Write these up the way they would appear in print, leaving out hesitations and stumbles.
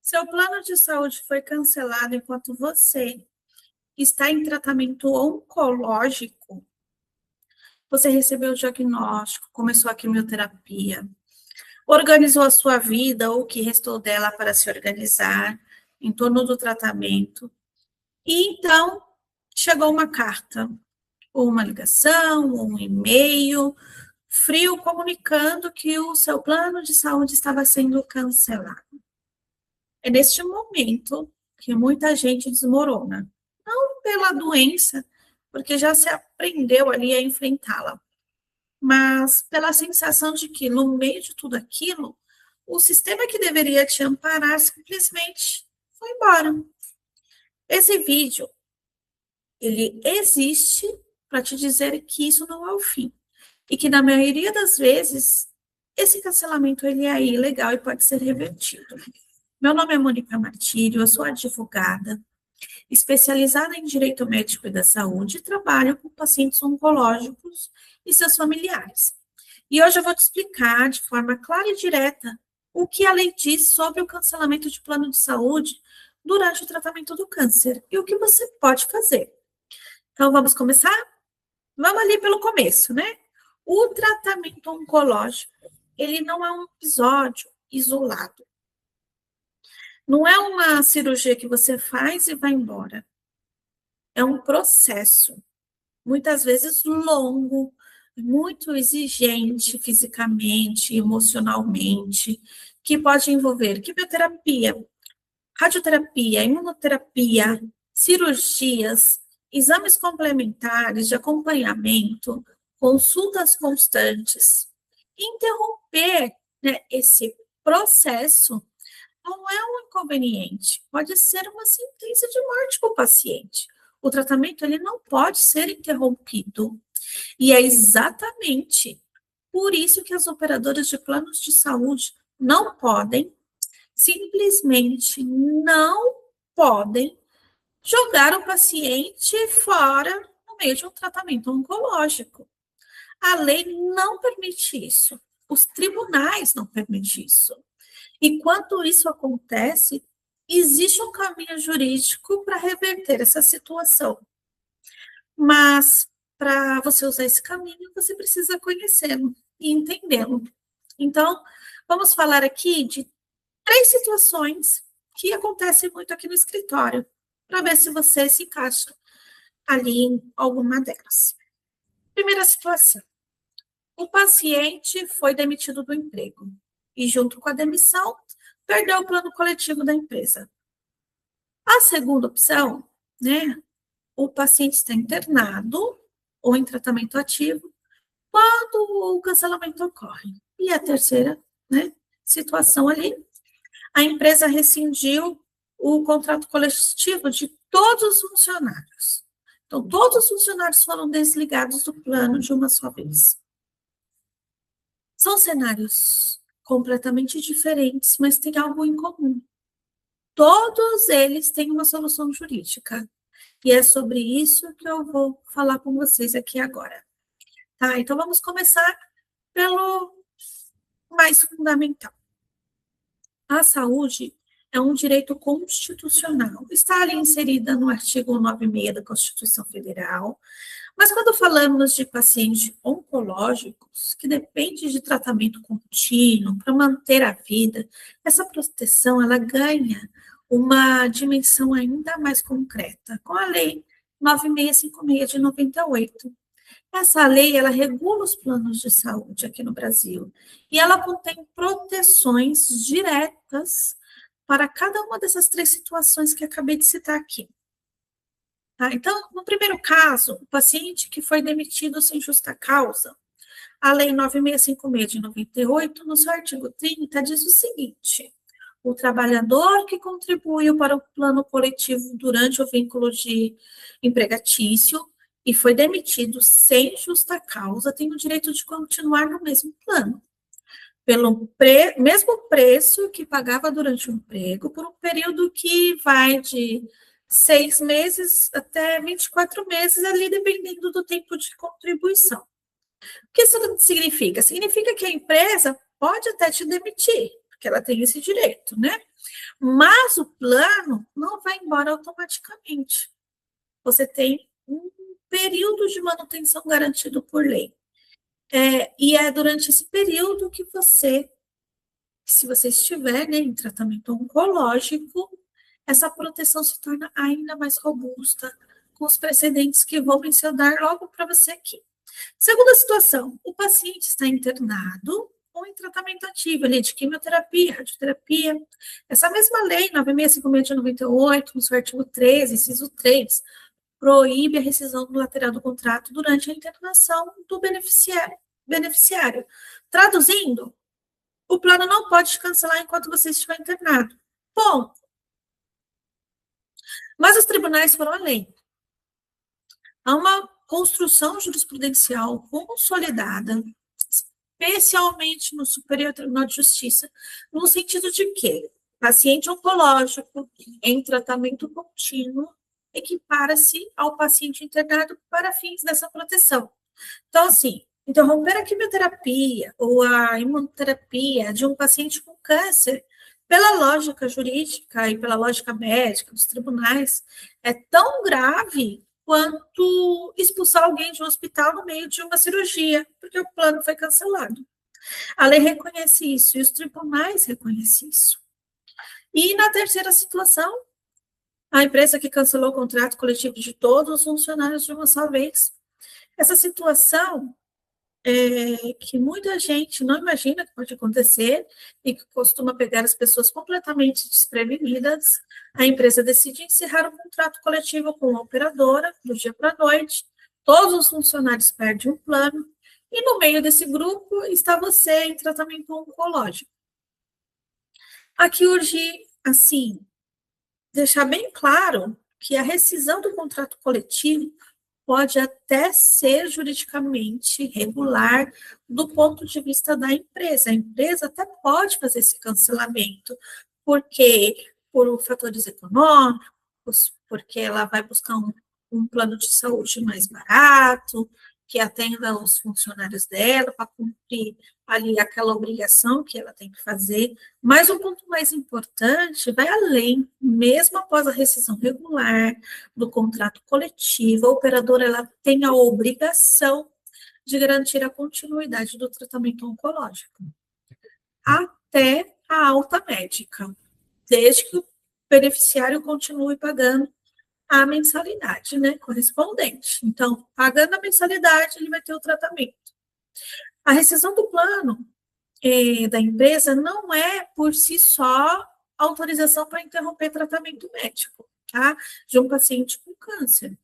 Seu plano de saúde foi cancelado enquanto você está em tratamento oncológico. Você recebeu o diagnóstico, começou a quimioterapia, organizou a sua vida ou o que restou dela para se organizar em torno do tratamento. E então chegou uma carta, ou uma ligação, ou um e-mail frio comunicando que o seu plano de saúde estava sendo cancelado. É neste momento que muita gente desmorona. Não pela doença, porque já se aprendeu ali a enfrentá-la, mas pela sensação de que, no meio de tudo aquilo, o sistema que deveria te amparar simplesmente foi embora. Esse vídeo, ele existe para te dizer que isso não é o fim. E que, na maioria das vezes, esse cancelamento ele é ilegal e pode ser revertido. Meu nome é Mônica Martírio, eu sou advogada, especializada em Direito Médico e da Saúde e trabalho com pacientes oncológicos e seus familiares. E hoje eu vou te explicar de forma clara e direta o que a lei diz sobre o cancelamento de plano de saúde durante o tratamento do câncer e o que você pode fazer. Então, vamos começar? Vamos ali pelo começo, né? O tratamento oncológico, ele não é um episódio isolado. Não é uma cirurgia que você faz e vai embora. É um processo, muitas vezes longo, muito exigente fisicamente, emocionalmente, que pode envolver quimioterapia, radioterapia, imunoterapia, cirurgias, exames complementares de acompanhamento, consultas constantes. Interromper, né, esse processo não é um inconveniente, pode ser uma sentença de morte para o paciente. O tratamento ele não pode ser interrompido. E é exatamente por isso que as operadoras de planos de saúde não podem, simplesmente não podem jogar o paciente fora no meio de um tratamento oncológico. A lei não permite isso. Os tribunais não permitem isso. E quando isso acontece, existe um caminho jurídico para reverter essa situação. Mas para você usar esse caminho, você precisa conhecê-lo e entendê-lo. Então, vamos falar aqui de 3 situações que acontecem muito aqui no escritório, para ver se você se encaixa ali em alguma delas. Primeira situação: o paciente foi demitido do emprego e, junto com a demissão, perdeu o plano coletivo da empresa. A segunda opção, né? O paciente está internado ou em tratamento ativo quando o cancelamento ocorre. E a terceira, né, situação ali, a empresa rescindiu o contrato coletivo de todos os funcionários. Então, todos os funcionários foram desligados do plano de uma só vez. São cenários completamente diferentes, mas tem algo em comum. Todos eles têm uma solução jurídica. E é sobre isso que eu vou falar com vocês aqui agora. Tá? Então, vamos começar pelo mais fundamental. A saúde é um direito constitucional. Está ali inserida no artigo 96 da Constituição Federal. Mas quando falamos de pacientes oncológicos, que dependem de tratamento contínuo para manter a vida, essa proteção ela ganha uma dimensão ainda mais concreta, com a Lei 9656 de 98. Essa lei, ela regula os planos de saúde aqui no Brasil e ela contém proteções diretas para cada uma dessas 3 situações que acabei de citar aqui. Tá? Então, no primeiro caso, o paciente que foi demitido sem justa causa, a Lei 9656 de 98, no seu artigo 30, diz o seguinte: o trabalhador que contribuiu para o plano coletivo durante o vínculo de empregatício e foi demitido sem justa causa tem o direito de continuar no mesmo plano, pelo mesmo preço que pagava durante o emprego, por um período que vai de 6 meses até 24 meses, ali dependendo do tempo de contribuição. O que isso significa? Significa que a empresa pode até te demitir, porque ela tem esse direito, né? Mas o plano não vai embora automaticamente. Você tem um período de manutenção garantido por lei. E é durante esse período que você, se você estiver, né, em tratamento oncológico, essa proteção se torna ainda mais robusta, com os precedentes que vou mencionar logo para você aqui. Segunda situação, o paciente está internado ou em tratamento ativo, ali, de quimioterapia, radioterapia. Essa mesma lei, 9.656 de 98, no seu artigo 13, inciso 3, proíbe a rescisão unilateral do contrato durante a internação do beneficiário. Traduzindo, o plano não pode cancelar enquanto você estiver internado. Bom, mas os tribunais foram além. Há uma construção jurisprudencial consolidada, especialmente no Superior Tribunal de Justiça, no sentido de que paciente oncológico em tratamento contínuo equipara-se ao paciente internado para fins dessa proteção. Então, assim, interromper a quimioterapia ou a imunoterapia de um paciente com câncer, pela lógica jurídica e pela lógica médica dos tribunais, é tão grave quanto expulsar alguém de um hospital no meio de uma cirurgia, porque o plano foi cancelado. A lei reconhece isso e os tribunais reconhecem isso. E na terceira situação, a empresa que cancelou o contrato coletivo de todos os funcionários de uma só vez. Essa situação que muita gente não imagina que pode acontecer e que costuma pegar as pessoas completamente desprevenidas, a empresa decide encerrar o contrato coletivo com a operadora do dia para a noite, todos os funcionários perdem um plano, e no meio desse grupo está você em tratamento oncológico. Aqui urge, assim, deixar bem claro que a rescisão do contrato coletivo pode até ser juridicamente regular do ponto de vista da empresa. A empresa até pode fazer esse cancelamento, porque por fatores econômicos, porque ela vai buscar um plano de saúde mais barato, que atenda os funcionários dela para cumprir ali aquela obrigação que ela tem que fazer. Mas o ponto mais importante vai além, mesmo após a rescisão regular do contrato coletivo, a operadora ela tem a obrigação de garantir a continuidade do tratamento oncológico até a alta médica, desde que o beneficiário continue pagando a mensalidade, né, correspondente. Então, pagando a mensalidade, ele vai ter o tratamento. A rescisão do plano da empresa não é, por si só, autorização para interromper tratamento médico, tá? De um paciente com câncer.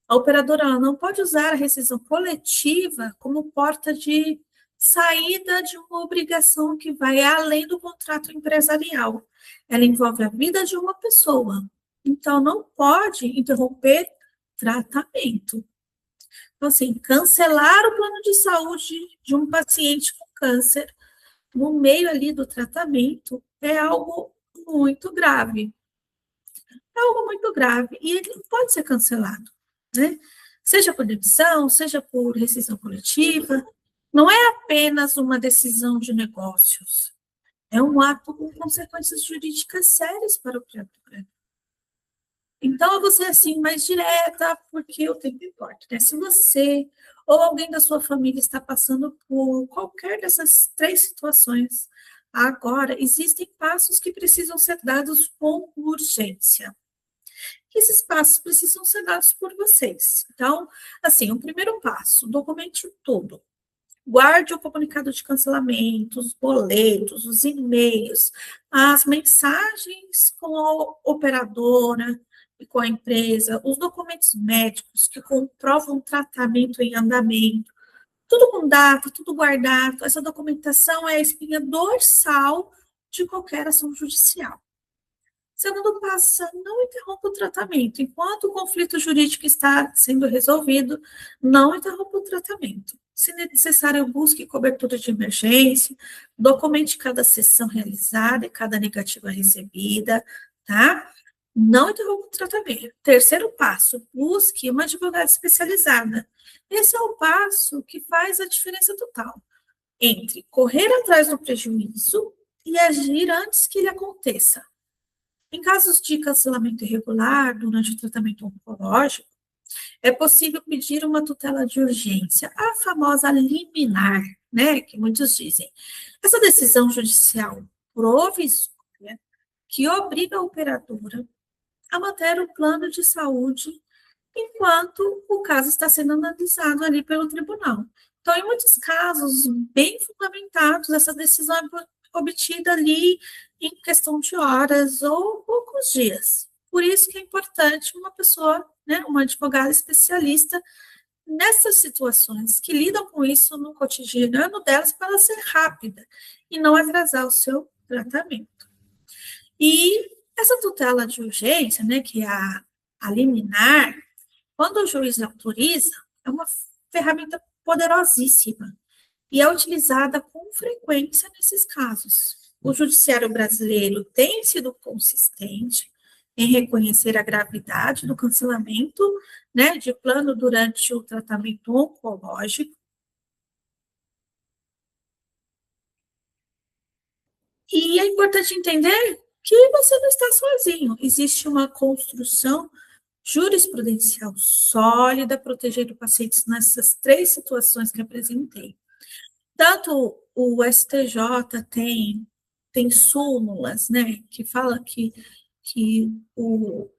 A operadora ela não pode usar a rescisão coletiva como porta de saída de uma obrigação que vai além do contrato empresarial. Ela envolve a vida de uma pessoa. Então, não pode interromper tratamento. Então, assim, cancelar o plano de saúde de um paciente com câncer no meio ali do tratamento é algo muito grave. É algo muito grave e ele não pode ser cancelado, né? Seja por demissão, seja por rescisão coletiva, não é apenas uma decisão de negócios, é um ato com consequências jurídicas sérias para o criador. Então, eu vou ser assim mais direta, porque o tempo importa, né? Se você ou alguém da sua família está passando por qualquer dessas três situações, agora existem passos que precisam ser dados com urgência. Esses passos precisam ser dados por vocês. Então, assim, o primeiro passo, documente tudo. Guarde o comunicado de cancelamento, os boletos, os e-mails, as mensagens com a operadora e com a empresa, os documentos médicos que comprovam o tratamento em andamento, tudo com data, tudo guardado. Essa documentação é a espinha dorsal de qualquer ação judicial. Segundo passo, não interrompa o tratamento. Enquanto o conflito jurídico está sendo resolvido, não interrompa o tratamento. Se necessário, busque cobertura de emergência, documente cada sessão realizada e cada negativa recebida, tá? Não interrompa o tratamento. Terceiro passo, busque uma advogada especializada. Esse é o passo que faz a diferença total entre correr atrás do prejuízo e agir antes que ele aconteça. Em casos de cancelamento irregular durante o tratamento oncológico, é possível pedir uma tutela de urgência, a famosa liminar, né, que muitos dizem. Essa decisão judicial provisória que obriga a operadora a manter o plano de saúde enquanto o caso está sendo analisado ali pelo tribunal. Então, em muitos casos bem fundamentados, essa decisão é obtida ali em questão de horas ou poucos dias. Por isso que é importante uma pessoa, né, uma advogada especialista nessas situações que lidam com isso no cotidiano delas para ela ser rápida e não atrasar o seu tratamento. E essa tutela de urgência, né, que é a liminar, quando o juiz autoriza, é uma ferramenta poderosíssima e é utilizada com frequência nesses casos. O judiciário brasileiro tem sido consistente em reconhecer a gravidade do cancelamento, né, de plano durante o tratamento oncológico. E é importante entender que você não está sozinho. Existe uma construção jurisprudencial sólida protegendo pacientes nessas três situações que apresentei. Tanto o STJ tem súmulas, né, que fala que o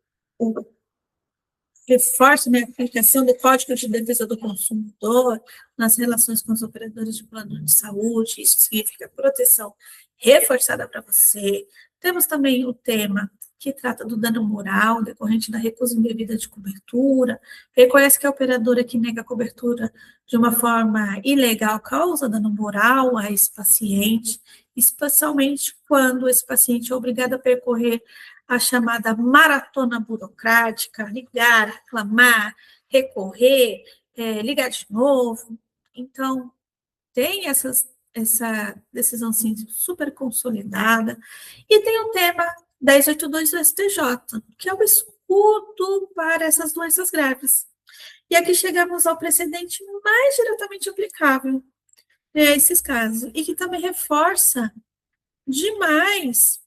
reforça, né, a aplicação do Código de Defesa do Consumidor nas relações com os operadores de plano de saúde, isso significa proteção reforçada para você. Temos também o tema que trata do dano moral decorrente da recusa indevida de cobertura, reconhece que a operadora que nega a cobertura de uma forma ilegal causa dano moral a esse paciente, especialmente quando esse paciente é obrigado a percorrer a chamada maratona burocrática, ligar, reclamar, recorrer, ligar de novo. Então, tem essa decisão assim, super consolidada. E tem o tema 1082 do STJ, que é o escudo para essas doenças graves. E aqui chegamos ao precedente mais diretamente aplicável a esses casos, e que também reforça demais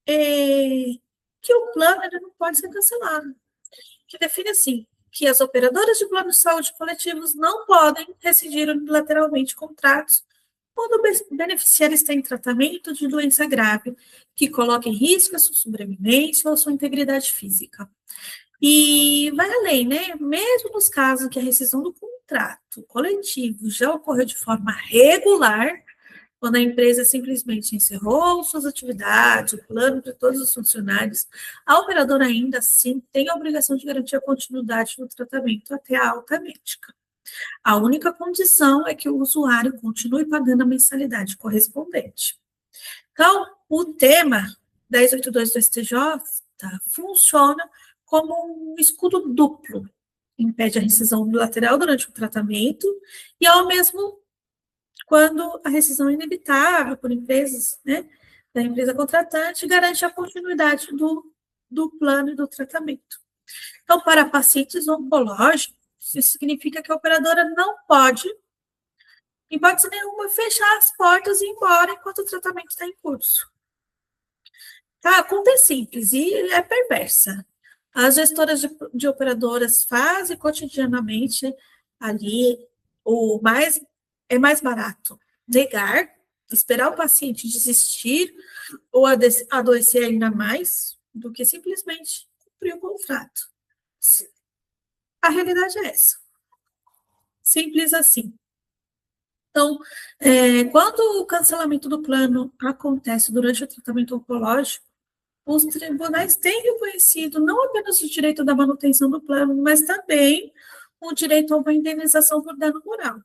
que o plano ele não pode ser cancelado, que define assim, que as operadoras de planos de saúde coletivos não podem rescindir unilateralmente contratos quando o beneficiário está em tratamento de doença grave, que coloca em risco a sua sobrevivência ou a sua integridade física. E vai além, né? Mesmo nos casos que a rescisão do contrato coletivo já ocorreu de forma regular, quando a empresa simplesmente encerrou suas atividades, o plano de todos os funcionários, a operadora ainda assim tem a obrigação de garantir a continuidade do tratamento até a alta médica. A única condição é que o usuário continue pagando a mensalidade correspondente. Então, o tema 1082 do STJ funciona como um escudo duplo. Impede a rescisão unilateral durante o tratamento e, ao mesmo quando a rescisão é inevitável por empresas, né, da empresa contratante, garante a continuidade do plano e do tratamento. Então, para pacientes oncológicos, isso significa que a operadora não pode, em hipótese nenhuma, fechar as portas e ir embora enquanto o tratamento está em curso. Tá? A conta é simples e é perversa. As gestoras de operadoras fazem cotidianamente ali é mais barato negar, esperar o paciente desistir ou adoecer ainda mais do que simplesmente cumprir o contrato. A realidade é essa. Simples assim. Então, quando o cancelamento do plano acontece durante o tratamento oncológico, os tribunais têm reconhecido não apenas o direito da manutenção do plano, mas também o direito a uma indenização por dano moral.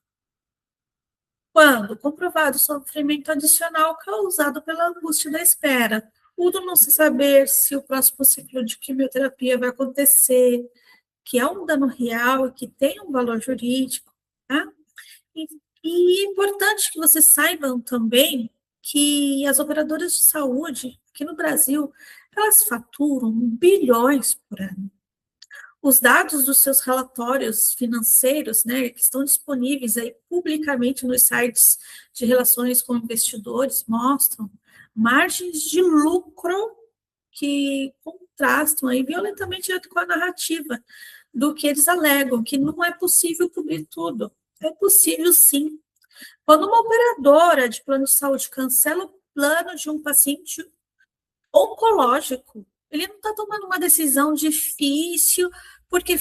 Quando comprovado o sofrimento adicional causado pela angústia da espera, o do não se saber se o próximo ciclo de quimioterapia vai acontecer, que é um dano real e que tem um valor jurídico, tá? E é importante que vocês saibam também que as operadoras de saúde, aqui no Brasil, elas faturam bilhões por ano. Os dados dos seus relatórios financeiros, né, que estão disponíveis aí publicamente nos sites de relações com investidores, mostram margens de lucro que contrastam aí violentamente com a narrativa do que eles alegam, que não é possível cobrir tudo. É possível, sim. Quando uma operadora de plano de saúde cancela o plano de um paciente oncológico, ele não está tomando uma decisão difícil porque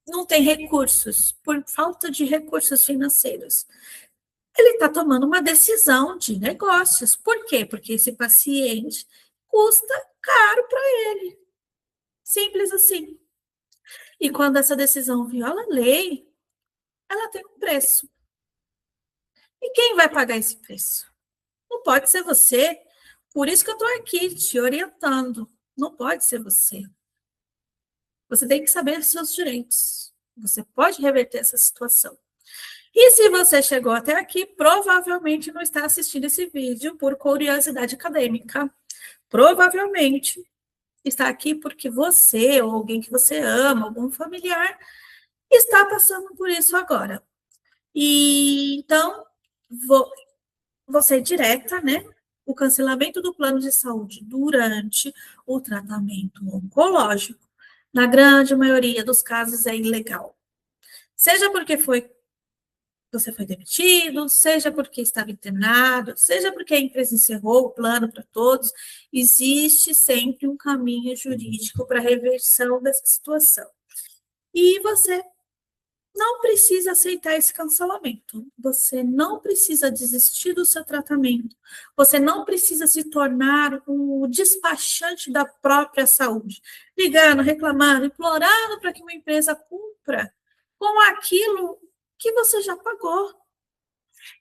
não tem recursos, por falta de recursos financeiros. Ele está tomando uma decisão de negócios. Por quê? Porque esse paciente custa caro para ele. Simples assim. E quando essa decisão viola a lei, ela tem um preço. E quem vai pagar esse preço? Não pode ser você. Por isso que eu estou aqui te orientando. Não pode ser você. Você tem que saber os seus direitos. Você pode reverter essa situação. E se você chegou até aqui, provavelmente não está assistindo esse vídeo por curiosidade acadêmica. Provavelmente está aqui porque você ou alguém que você ama, algum familiar, está passando por isso agora. E então, vou ser direta, né? O cancelamento do plano de saúde durante o tratamento oncológico, na grande maioria dos casos, é ilegal. Seja porque você foi demitido, seja porque estava internado, seja porque a empresa encerrou o plano para todos, existe sempre um caminho jurídico para a reversão dessa situação. E você não precisa aceitar esse cancelamento. Você não precisa desistir do seu tratamento. Você não precisa se tornar um despachante da própria saúde, ligando, reclamando, implorando para que uma empresa cumpra com aquilo que você já pagou.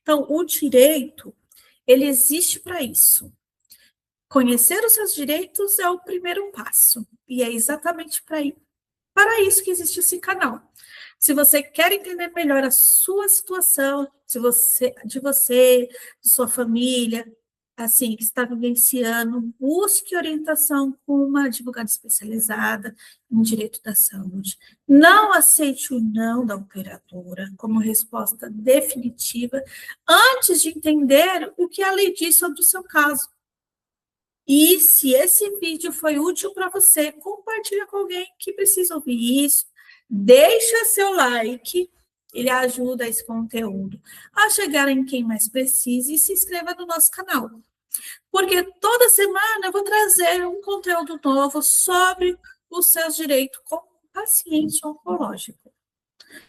Então, o direito, ele existe para isso. Conhecer os seus direitos é o primeiro passo. E é exatamente para isso que existe esse canal. Se você quer entender melhor a sua situação, de sua família, assim, que está vivenciando, busque orientação com uma advogada especializada em direito da saúde. Não aceite o não da operadora como resposta definitiva antes de entender o que a lei diz sobre o seu caso. E se esse vídeo foi útil para você, compartilha com alguém que precisa ouvir isso. Deixa seu like, ele ajuda esse conteúdo a chegar em quem mais precisa e se inscreva no nosso canal. Porque toda semana eu vou trazer um conteúdo novo sobre os seus direitos como paciente oncológico.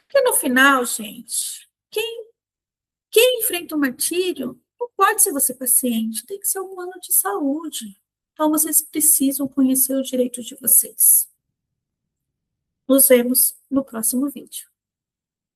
Porque no final, gente, quem enfrenta o martírio não pode ser você paciente, tem que ser um plano de saúde. Então, vocês precisam conhecer os direitos de vocês. Nos vemos no próximo vídeo.